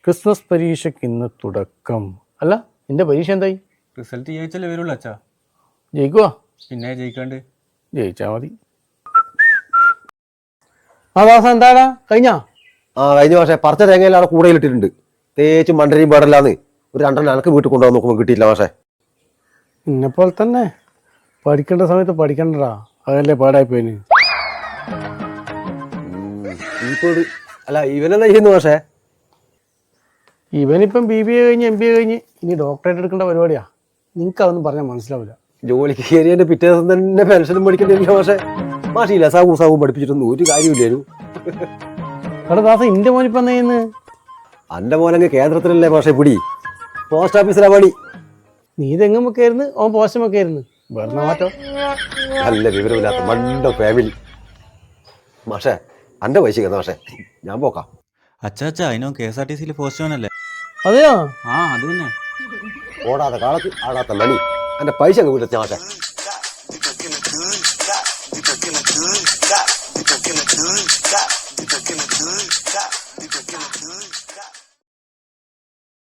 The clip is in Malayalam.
ക്രിസ്മസ് പരീക്ഷയ്ക്ക് ഇന്ന് തുടക്കം. അല്ല, നിന്റെ പരീക്ഷ എന്തായി? റിസൾട്ട് ജയിച്ചല്ലേ വരുള്ളൂ അച്ഛാ. ജയിക്കുവാ? പിന്നെ ജയിക്കാണ്ട്. ജയിച്ചാ മതി. ആ ദാസ എന്താടാ കഴിഞ്ഞാ? കഴിഞ്ഞ പക്ഷേ പറിച്ച തേങ്ങയിൽ അവിടെ കൂടയിലിട്ടിട്ടുണ്ട്. തേച്ച് മണ്ടരിയും പാടില്ലാന്ന് ഒരു 2 എനക്ക് വീട്ടിൽ കൊണ്ടുപോകാൻ നോക്കുമ്പോൾ കിട്ടിയില്ല. പക്ഷേ ഇന്നെപ്പോലെ തന്നെ പഠിക്കേണ്ട സമയത്ത് പഠിക്കണ്ടടാ, അതല്ലേ പാടായിപ്പോയിന്. അല്ല ഇവനെന്താ ചെയ്യുന്നു? പക്ഷേ ഇവനിപ്പം BBA കഴിഞ്ഞ് MBA കഴിഞ്ഞ് ഇനി ഡോക്ടറേറ്റ് എടുക്കേണ്ട പരിപാടിയാ. നിങ്ങൾക്ക് അതൊന്നും പറഞ്ഞാൽ മനസ്സിലാവില്ല. ജോലിക്ക് കയറിയതിന്റെ പിറ്റേ ദിവസം തന്നെ പെൻഷനും പഠിക്കേണ്ടില്ല. പക്ഷേ മാഷിയില്ല, സാവും പഠിപ്പിച്ചിട്ടൊന്നും ഒരു കാര്യമില്ലായിരുന്നു. എടാ ദാസ, ഇന്റെ മോനിപ്പം എന്താ ചെയ്യുന്നത്? എൻ്റെ മോനങ്ങ് കേന്ദ്രത്തിലല്ലേ പക്ഷേ പിടി, പോസ്റ്റ് ഓഫീസിലാ പണി. നീ തെങ്ങും വെക്കായിരുന്നു, ഓൻ പോസ്റ്റും വെക്കായിരുന്നു. വെറുതെ മാറ്റോ. നല്ല വിവരമില്ലാത്ത മണ്ട ഫാമിലി. പക്ഷേ എൻ്റെ പൈസ എന്നാ പക്ഷേ ഞാൻ പോക്കാം. അച്ഛാ അതിനോ KSRTC പോസ്റ്റ്മാനല്ലേ? അതെയോ? ആ അത് തന്നെ. ഓടാത്ത കാലത്ത് ആടാത്ത മണി. എൻ്റെ പൈസ അങ്ങ് വീട്ടിൽ പക്ഷേ